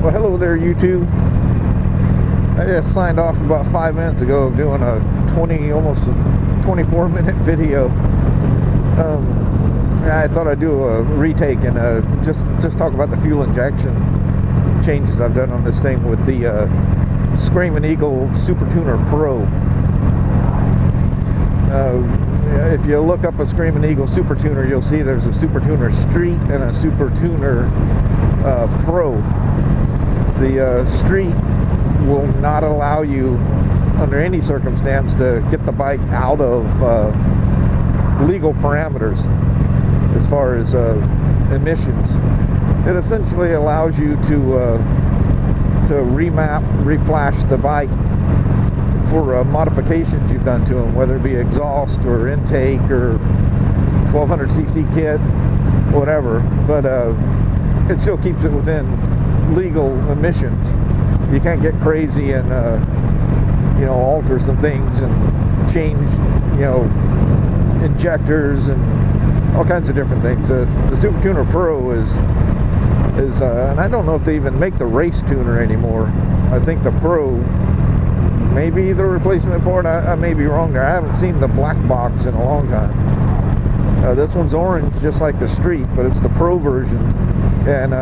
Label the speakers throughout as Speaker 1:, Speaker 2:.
Speaker 1: Well, hello there, YouTube. I just signed off about 5 minutes ago of doing a almost 24-minute video. I thought I'd do a retake and just talk about the fuel injection changes I've done on this thing with the Screaming Eagle Super Tuner Pro. If you look up a Screaming Eagle Super Tuner, you'll see there's a Super Tuner Street and a Super Tuner Pro. The Street will not allow you under any circumstance to get the bike out of legal parameters as far as emissions. It essentially allows you to remap, reflash the bike for modifications you've done to them, whether it be exhaust or intake or 1200cc kit, whatever. But it still keeps it within legal emissions. You can't get crazy and alter some things and change injectors and all kinds of different things. The Super Tuner Pro is and I don't know if they even make the race tuner anymore. I think the Pro may be the replacement for it. I may be wrong there. I haven't seen the black box in a long time. This one's orange just like the Street, but it's the Pro version, and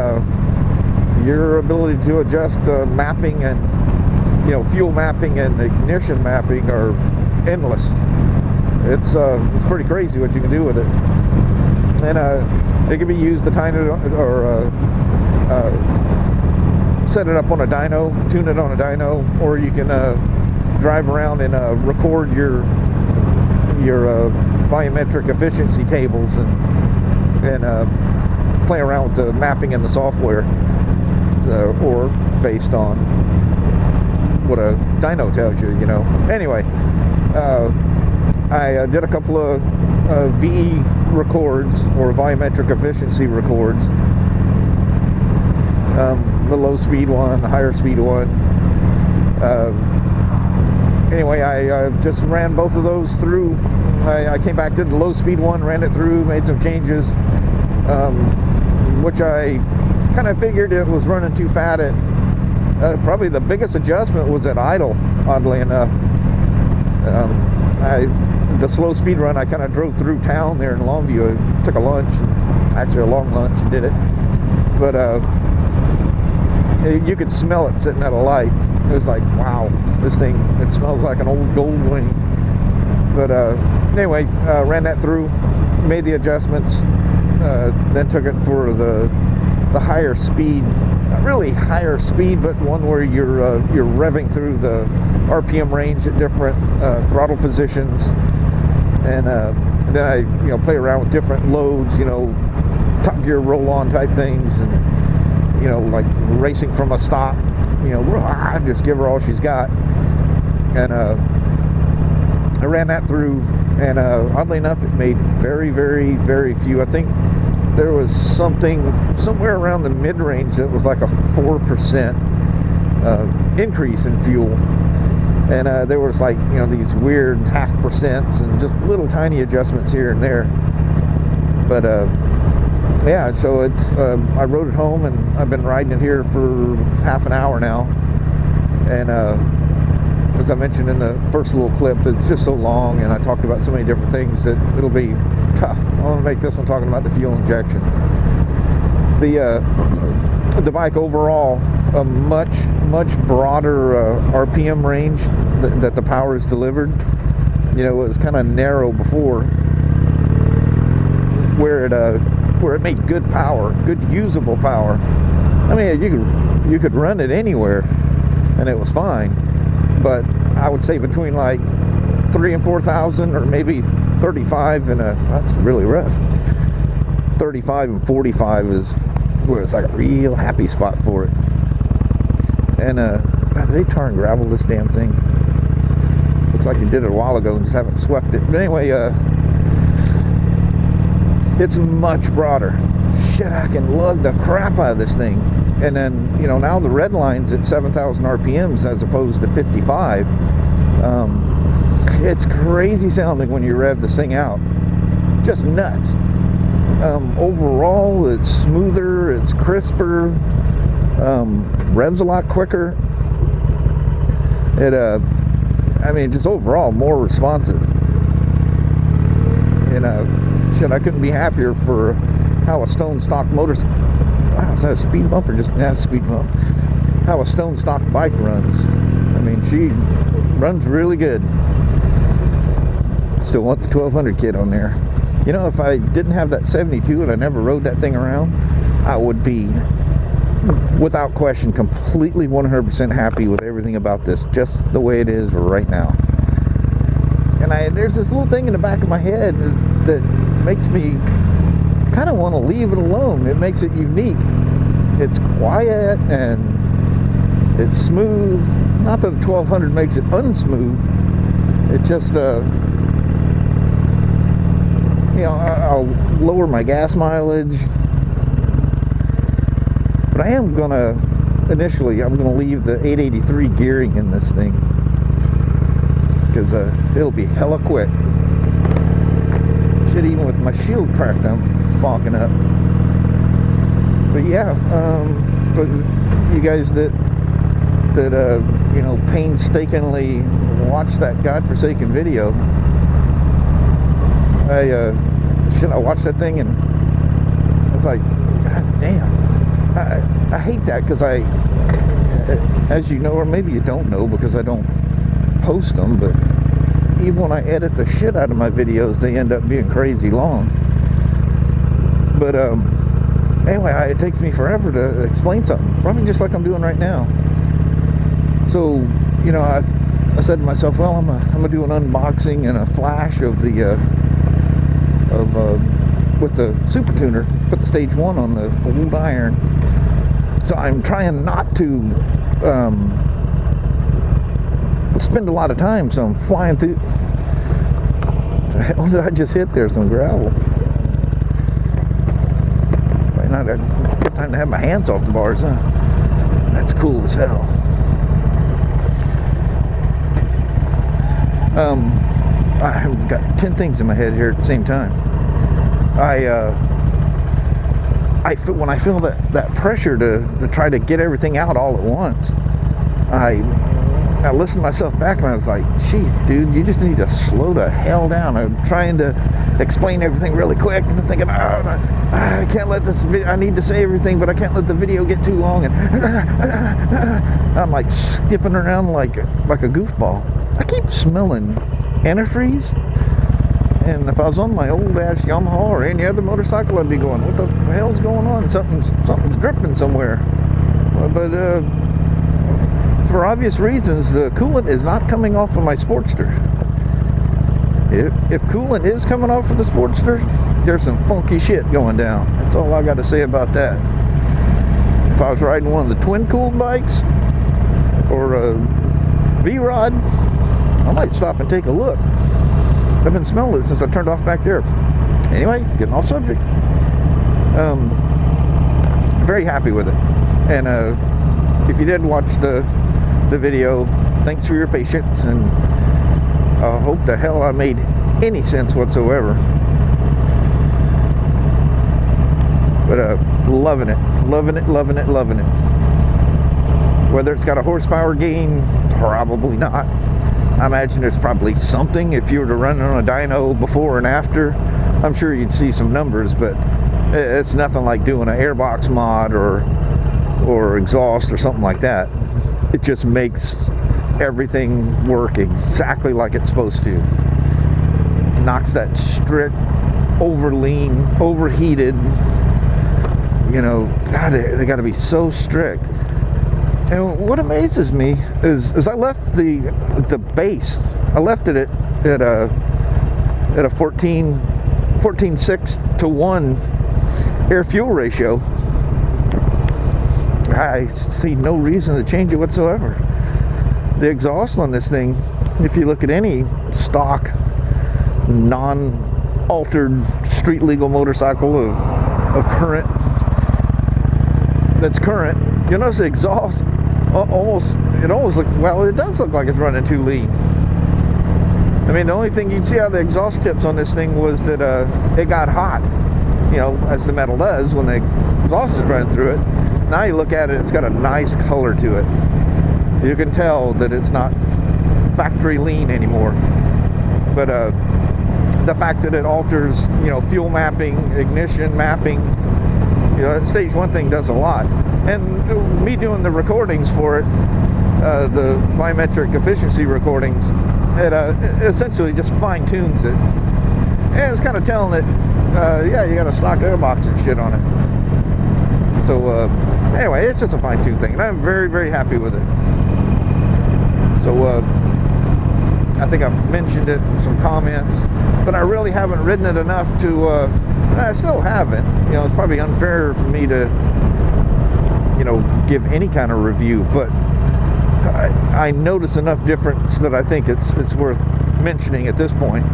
Speaker 1: your ability to adjust mapping and fuel mapping and ignition mapping are endless. It's pretty crazy what you can do with it, and it can be used to tune it or set it up on a dyno, tune it on a dyno, or you can drive around and record your volumetric efficiency tables and play around with the mapping and the software, or based on what a dyno tells you, Anyway, I did a couple of VE records, or volumetric efficiency records. The low speed one, the higher speed one. Anyway, I just ran both of those through. I came back, did the low speed one, ran it through, made some changes, which I kind of figured it was running too fat at. Probably the biggest adjustment was at idle, oddly enough. The slow speed run, I kind of drove through town there in Longview. I took a lunch, actually a long lunch, and did it. But you could smell it sitting at a light. It was like, wow, this thing, it smells like an old gold wing. But anyway, ran that through, made the adjustments, then took it for the higher speed. Not really higher speed, but one where you're revving through the RPM range at different throttle positions, and then I play around with different loads, top gear roll on type things, and like racing from a stop, just give her all she's got. And I ran that through, and oddly enough, it made very, very, very few. I think there was somewhere around the mid-range that was like a 4% increase in fuel, and there was like these weird half percents and just little tiny adjustments here and there. But yeah, so it's I rode it home, and I've been riding it here for half an hour now, and as I mentioned in the first little clip, it's just so long, and I talked about so many different things that it'll be tough. I want to make this one talking about the fuel injection. The bike overall, a much broader RPM range that the power is delivered. It was kind of narrow before, where it made good power, good usable power. I mean, you could run it anywhere, and it was fine. But I would say between like 3,000 and 4,000, or maybe 35 and that's really rough. 35 and 45 is where it's like a real happy spot for it. And they tar and gravel this damn thing. Looks like you did it a while ago and just haven't swept it. But anyway, it's much broader. Shit, I can lug the crap out of this thing. And then, now the red line's at 7,000 RPMs as opposed to 55. It's crazy sounding when you rev this thing out. Just nuts. Overall, it's smoother, it's crisper. Revs a lot quicker. It I mean, just overall more responsive. And shit, I couldn't be happier for how a stone stock motorcycle. Wow, is that a speed bump or just speed bump? How a stone stock bike runs. I mean, she runs really good. Still want the 1200 kit on there. You know, if I didn't have that 72 and I never rode that thing around, I would be, without question, completely 100% happy with everything about this, just the way it is right now. And there's this little thing in the back of my head that makes me kind of want to leave it alone. It makes it unique. It's quiet and it's smooth. Not that the 1200 makes it unsmooth. It just, you know, I'll lower my gas mileage. But I am gonna, initially, I'm gonna leave the 883 gearing in this thing. Because it'll be hella quick. Shit, even with my shield cracked, I'm fogging up. But yeah, for you guys that you know, painstakingly watch that godforsaken video, I watched that thing and I was like, God damn, I hate that, because as you know, or maybe you don't know because I don't post them, but even when I edit the shit out of my videos, they end up being crazy long. But anyway, it takes me forever to explain something, probably just like I'm doing right now. So, you know, I said to myself, well, I'm gonna do an unboxing and a flash of the with the Super Tuner, put the Stage-1 on the old iron. So I'm trying not to spend a lot of time, so I'm flying through. What did I just hit there? Some gravel. Right now, I got good time to have my hands off the bars, huh? That's cool as hell. I've got 10 things in my head here at the same time. When I feel that pressure to try to get everything out all at once, I listened to myself back and I was like, geez, dude, you just need to slow the hell down. I'm trying to explain everything really quick, and I'm thinking, I can't let this I need to say everything, but I can't let the video get too long, and I'm like skipping around like a goofball. I keep smelling antifreeze, and if I was on my old ass Yamaha or any other motorcycle, I'd be going, what the hell's going on? Something's dripping somewhere. But for obvious reasons, the coolant is not coming off of my Sportster. If coolant is coming off of the Sportster, there's some funky shit going down. That's all I got to say about that. If I was riding one of the twin cooled bikes or a V-Rod, I might stop and take a look. I've been smelling it since I turned off back there. Anyway, getting off subject. Very happy with it. And if you did watch the video, thanks for your patience, and I hope the hell I made any sense whatsoever. But loving it. Whether it's got a horsepower gain, probably not. I imagine there's probably something. If you were to run on a dyno before and after, I'm sure you'd see some numbers, but it's nothing like doing an airbox mod or exhaust or something like that. It just makes everything work exactly like it's supposed to. Knocks that strict, over lean, overheated, you know, God, they got to be so strict. And what amazes me is I left the base. I left it at a 14.6 to 1 air fuel ratio. I see no reason to change it whatsoever. The exhaust on this thing, if you look at any stock, non-altered street legal motorcycle of current, that's current, you'll notice the exhaust it almost looks, well, it does look like it's running too lean. I mean, the only thing you'd see out of the exhaust tips on this thing was that it got hot, you know, as the metal does when the exhaust is running through it. now you look at it, it's got a nice color to it. You can tell that it's not factory lean anymore. But the fact that it alters, you know, fuel mapping, ignition mapping, you know, that Stage-1 thing does a lot. And me doing the recordings for it, the biometric efficiency recordings, it essentially just fine tunes it. And it's kind of telling it, yeah, you got a stock airbox and shit on it. So anyway, it's just a fine tune thing, and I'm very, very happy with it. So I think I've mentioned it in some comments, but I really haven't ridden it enough to, I still haven't. You know, it's probably unfair for me to, you know, give any kind of review, but I notice enough difference that I think it's worth mentioning at this point.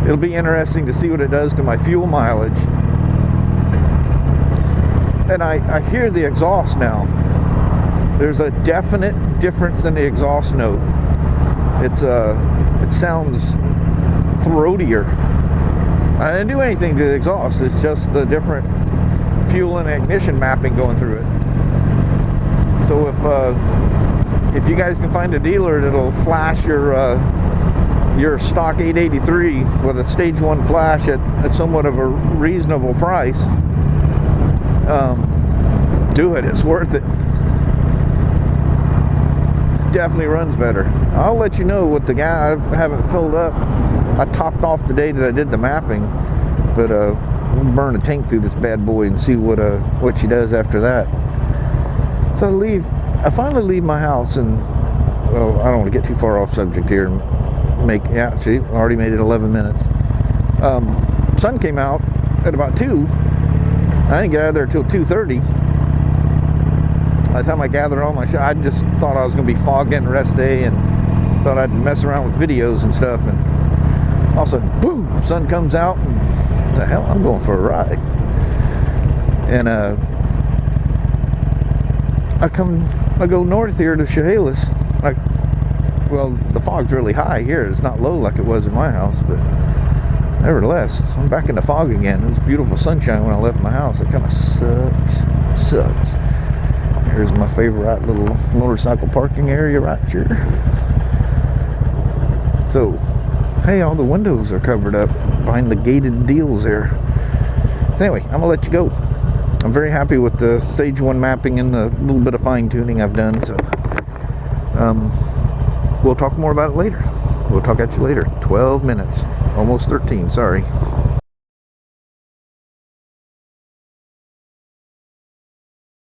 Speaker 1: It'll be interesting to see what it does to my fuel mileage. And I hear the exhaust now. There's a definite difference in the exhaust note. It sounds throatier. I didn't do anything to the exhaust. It's just the different fuel and ignition mapping going through it. So if you guys can find a dealer that'll flash your stock 883 with a Stage-1 flash at somewhat of a reasonable price, do it. It's worth it. Definitely runs better. I'll let you know what the guy, I haven't filled up. I topped off the day that I did the mapping, but we'll burn a tank through this bad boy and see what she does after that. So I finally leave my house, and well, I don't want to get too far off subject here. Yeah, see, already made it 11 minutes. Sun came out at about 2. I didn't get out of there till 2:30. By the time I gathered all my shit, I just thought I was going to be fogged in the rest of the day, and thought I'd mess around with videos and stuff, and all of a sudden, boom, sun comes out, and what the hell, I'm going for a ride. And I go north here to Chehalis. Well, the fog's really high here. It's not low like it was in my house, but nevertheless, I'm back in the fog again. It was beautiful sunshine when I left my house. It kind of sucks. Here's my favorite little motorcycle parking area right here. So, hey, all the windows are covered up behind the gated deals there. So anyway, I'm gonna let you go. I'm very happy with the Stage-1 mapping and the little bit of fine tuning I've done. So, we'll talk more about it later. We'll talk at you later. 12 minutes, almost 13. Sorry.